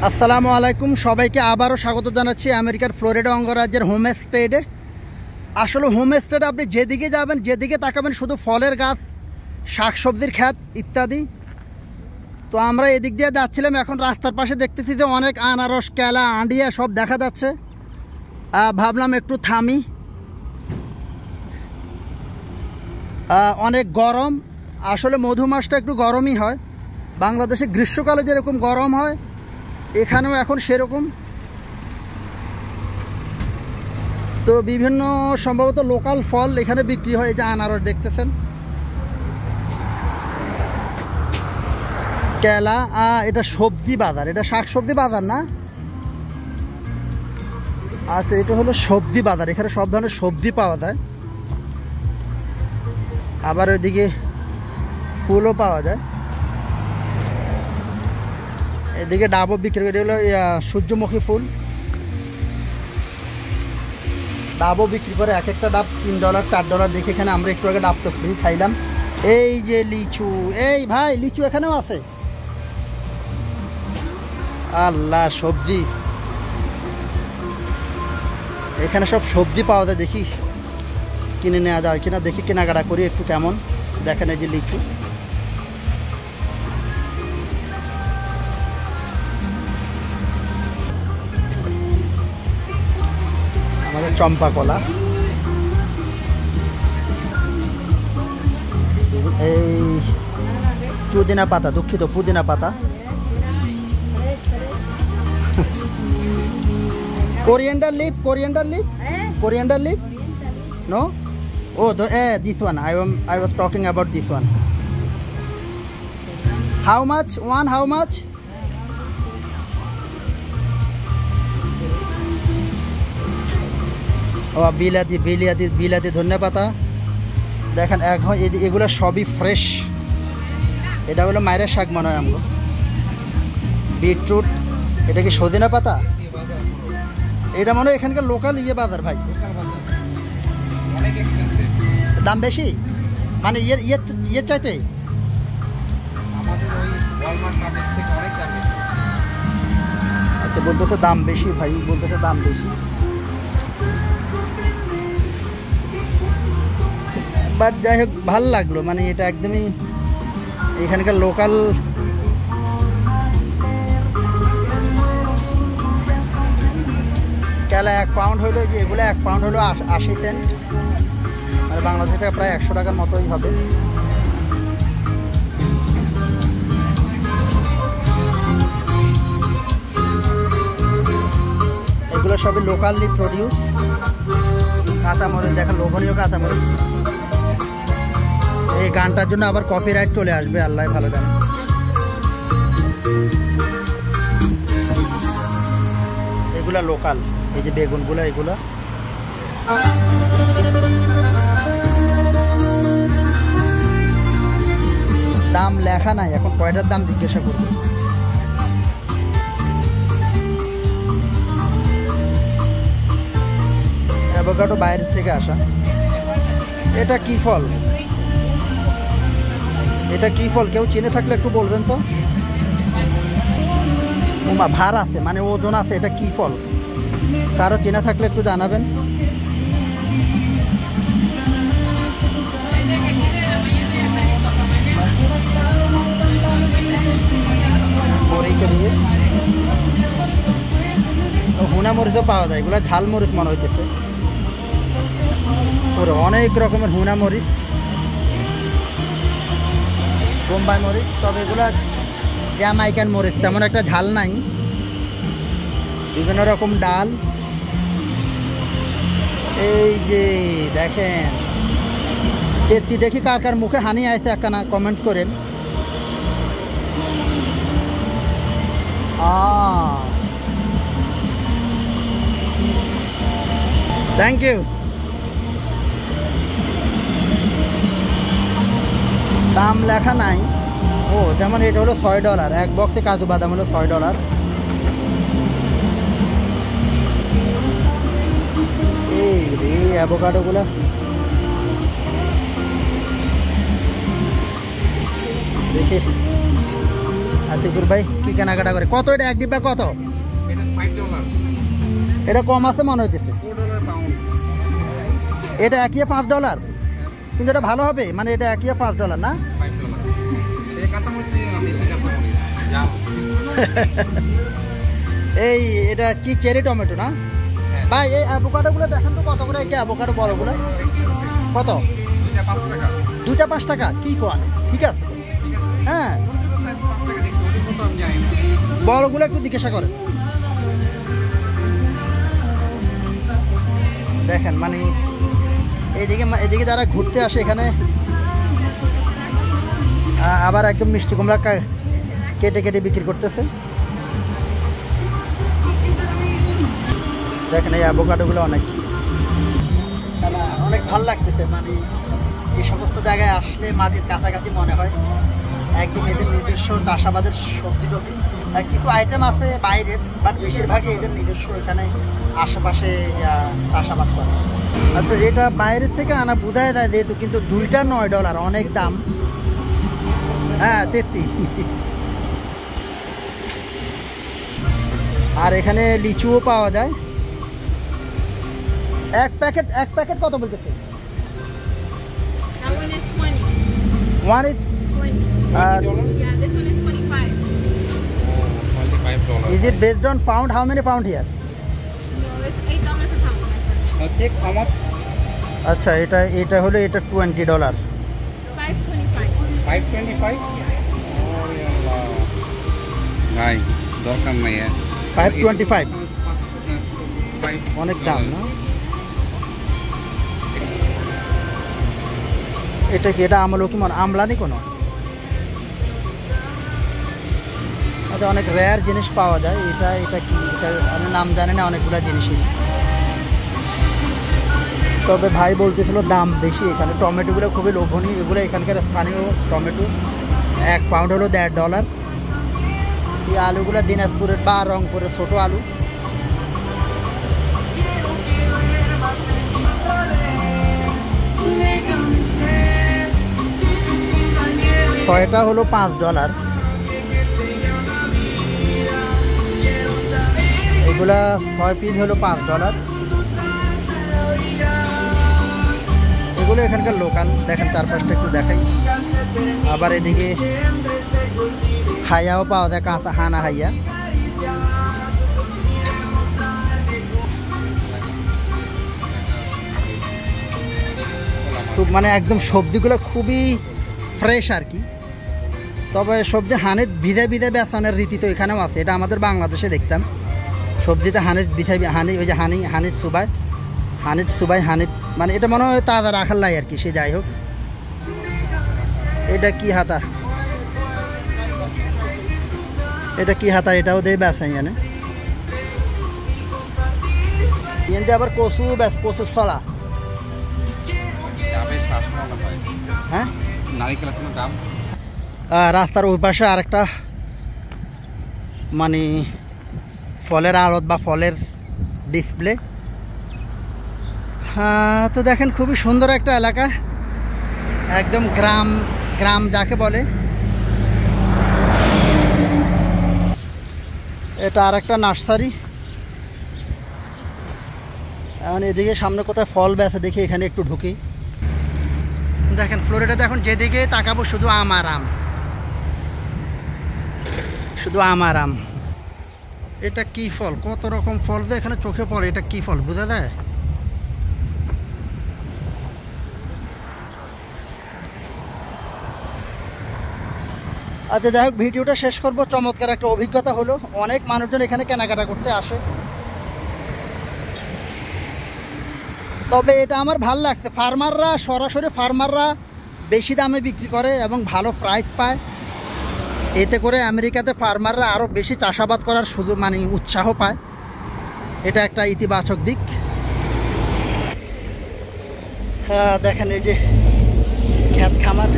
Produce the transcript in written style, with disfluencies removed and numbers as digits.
আসসালামু আলাইকুম, সবাইকে আবারও স্বাগত জানাচ্ছি আমেরিকার ফ্লোরিডা অঙ্গরাজ্যের হোমস্টেডে। আসলে হোমস্টেডে আপনি যেদিকে যাবেন, যেদিকে তাকাবেন শুধু ফলের গাছ, শাকসবজির ক্ষেত ইত্যাদি। তো আমরা এদিক দিয়ে যাচ্ছিলাম, এখন রাস্তার পাশে দেখতেছি যে অনেক আনারস, কেলা, আন্ডিয়া সব দেখা যাচ্ছে। ভাবলাম একটু থামি। অনেক গরম, আসলে মধু মাসটা একটু গরমই হয়। বাংলাদেশে গ্রীষ্মকালে যেরকম গরম হয় এখানেও এখন সেরকম। তো বিভিন্ন সম্ভবত লোকাল ফল এখানে বিক্রি হয়। এই যে আনারস দেখতেছেন, কেলা। এটা সবজি বাজার, এটা শাকসবজি বাজার না। আচ্ছা, এটা হলো সবজি বাজার, এখানে সব ধরনের সবজি পাওয়া যায়। আবার ওইদিকে ফুলও পাওয়া যায়। এদিকে ডাবও বিক্রি করে, হলো সূর্যমুখী ফুল। ডাবও বিক্রি করে, এক একটা ডাব $3 $4 দেখে। এখানে আমরা একটু আগে ডাব তো ফ্রি খাইলাম। এই যে লিচু, এই ভাই লিচু এখানেও আছে। আল্লাহ, সবজি এখানে সব সবজি পাওয়া যায়। দেখি কিনে নেওয়া যায় কিনা, দেখি কেনাকাটা করি একটু। কেমন দেখেন, এই যে লিচু। আমাদের চম্পা কলা, এই পুদিনা পাতা, দুঃখিত পুদিনা পাতা। Coriander leaf, coriander leaf, coriander leaf. No? Oh, this one. I was talking about this one. How much? One, how much? ও বিলাতি, বিলাতি ধনিয়া পাতা দেখেন। এখন এগুলো সবই ফ্রেশ। এটা হলো মায়ের শাক মনে হয় আমগো। বিটরুট, এটা কি সজনা পাতা? এটা মনে হয় এখানকার লোকাল বাজার ভাই। দাম বেশি মানে ইয়ের চাইতে? আচ্ছা, বলতেছে দাম বেশি ভাই, বলতেছে দাম বেশি। বাট যাই হোক, ভাল লাগলো। মানে এটা একদমই এখানকার লোকাল। কেলা 1 পাউন্ড হইলো, যে এগুলো 1 পাউন্ড হলো 80 সেন্ট, মানে বাংলাদেশ টাকা প্রায় 100 টাকার মতোই হবে। এগুলো সবই লোকালি প্রডিউস। কাঁচামরিচ দেখেন, লোভনীয় কাঁচামরিচ। এই গানটার জন্য আবার কপিরাইট চলে আসবে, আল্লাহ ভালো জানে। এগুলা লোকাল। এই যে বেগুনগুলো, এগুলা দাম লেখা নাই, এখন কয়টার দাম জিজ্ঞাসা করবো। অ্যাভোকাডো বাইরের থেকে আসা। এটা কি ফল? এটা কি ফল? কেউ চিনে থাকলে একটু বলবেন তো। ভার আছে, মানে ওজন আছে। এটা কি ফল? কারো চেনা থাকলে একটু জানাবেন। হুনা মরিচও পাওয়া যায়, এগুলো ঝাল মরিচ মনে হইতেছে। অনেক রকমের হুনা মরিচ, বোম্বাই মরিচ। তবে এগুলো জ্যামাইকান মরিচ, তেমন একটা ঝাল নাই। বিভিন্ন রকম ডাল। এই যে দেখেন, তেত্তি দেখি কার কার মুখে হানি আছে, একখানা কমেন্ট করেন। Thank you. দাম লেখা নাই। ও যেমন এটা হলো $6, এক বক্সে কাজু বাদাম হলো $6। এই রে অ্যাভোকাডোগুলো দেখি। আতিকুর ভাই কি কেনাকাটা করে? কত এটা এক ডিব্বা কত? এটা $5 এটা কম আছে মনে হচ্ছে। $4 পাউন্ড এটা একই $5, কিন্তু এটা ভালো হবে মানে এটা একই $5 না? $5 এই কাঁচামরিচ দেশি কাঁচামরিচ যা এই এটা কি চেরি টমেটো না ভাই? এই অ্যাভোকাডোগুলো দেখেন তো কত করে? এই অ্যাভোকাডো বড়গুলো কত? এটা $5 দুইটা $5 কি কোয়ান? ঠিক আছে তো। হ্যাঁ $5 দেখতে ওই মতো আমি জানি না বড়গুলো একটু জিজ্ঞাসা করেন। দেখেন মানে এদিকে যারা ঘুরতে আসে এখানে আবার একদম মিষ্টি কুমড়া কেটে কেটে বিক্রি করতেছে। দেখেন এই অ্যাভোকাডোগুলো অনেক অনেক ভালো লাগতেছে। মানে এই সমস্ত জায়গায় আসলে মাটির কাছাকাছি মনে হয় একদম এদের নিজস্ব চাষাবাদের সবজি টবজি। কিছু আইটেম আছে বাইরের, বাট বেশিরভাগই এদের নিজস্ব এখানে আশেপাশে চাষাবাদ করে। আচ্ছা এটা বাইরের থেকে আনা বোঝাই যায় যেহেতু, কিন্তু দুইটা $9 অনেক দাম। হ্যাঁ 33। আর এখানে লিচুও পাওয়া যায়। এক প্যাকেট কত বলতেছে? That one is 20. One is 20. আর Yeah, this one is 25. $25 is it based on pound? How many pound here? No, it's $8 a pound. check how much আচ্ছা এটা হলো এটা $20। $5.25. $5.25 ওরে আল্লাহ ভাই দরকার নাই $5.25 অনেক দাম না? এটা কি এটা আমলো কি মনে আমলানি কোনো? আচ্ছা অনেক রেয়ার জিনিস পাওয়া যায়। এটা কি? এটা আমি নাম জানি না অনেকগুলো জিনিসই। তবে ভাই বলতেছিল দাম বেশি এখানে। টমেটোগুলো খুবই লোভনীয়, এগুলো এখানকার স্থানীয় টমেটো। 1 পাউন্ড হলো $1.5। এই আলুগুলো দিনাজপুরের বা রংপুরের ছোটো আলু। ছয়টা হলো $5। এগুলা 6 পিস হলো $5। এগুলো এখানকার লোকাল। দেখেন চারপাশটা একটু দেখাই। আবার এদিকে হাইয়াও পাওয়া যায়, কাঁচা হানা হাইয়া। খুব মানে একদম সবজিগুলো খুবই ফ্রেশ আর কি। তবে সবজি হানিত ভিজে ভিজে বেচানোর রীতি তো এখানেও আছে। এটা আমাদের বাংলাদেশে দেখতাম সবজিতে হানিত ভিজে হানি, ওই যে হানিত সুবাই হানিত, মানে এটা মনে হয় তাজা রাখার লাই আর কি। সে যাই হোক, এটা কি হাতা? এটাও দিয়ে বেচাই জানে। এতে আবার কচুর ছলা। হ্যাঁ নারিকেল আছে না দাম? রাস্তার ওই পাশে আরেকটা মানে ফলের আড়ত বা ফলের ডিসপ্লে। হ্যাঁ তো দেখেন খুবই সুন্দর একটা এলাকা, একদম গ্রাম যাকে বলে। এটা আরেকটা নার্সারি। এখন এদিকে সামনে কোথায় ফল বেচে দেখি, এখানে একটু ঢুকি। দেখেন ফ্লোরিডাতে এখন যেদিকে তাকাবো শুধু আম আর আম, শুধু আম আর আম। এটা কি ফল? কত রকম ফল যে এখানে চোখে পড়ে। এটা কি ফল বোঝা যায়? আচ্ছা যাই হোক, ভিডিওটা শেষ করব। চমৎকার একটা অভিজ্ঞতা হলো। অনেক মানুষজন এখানে কেনাকাটা করতে আসে। তবে এটা আমার ভাল লাগছে, সরাসরি ফার্মাররা বেশি দামে বিক্রি করে এবং ভালো প্রাইস পায়। এতে করে আমেরিকাতে ফার্মাররা আরও বেশি চাষাবাদ করার সুযোগ মানে উৎসাহ পায়। এটা একটা ইতিবাচক দিক। হ্যাঁ দেখেন এই যে ক্ষেত খামার।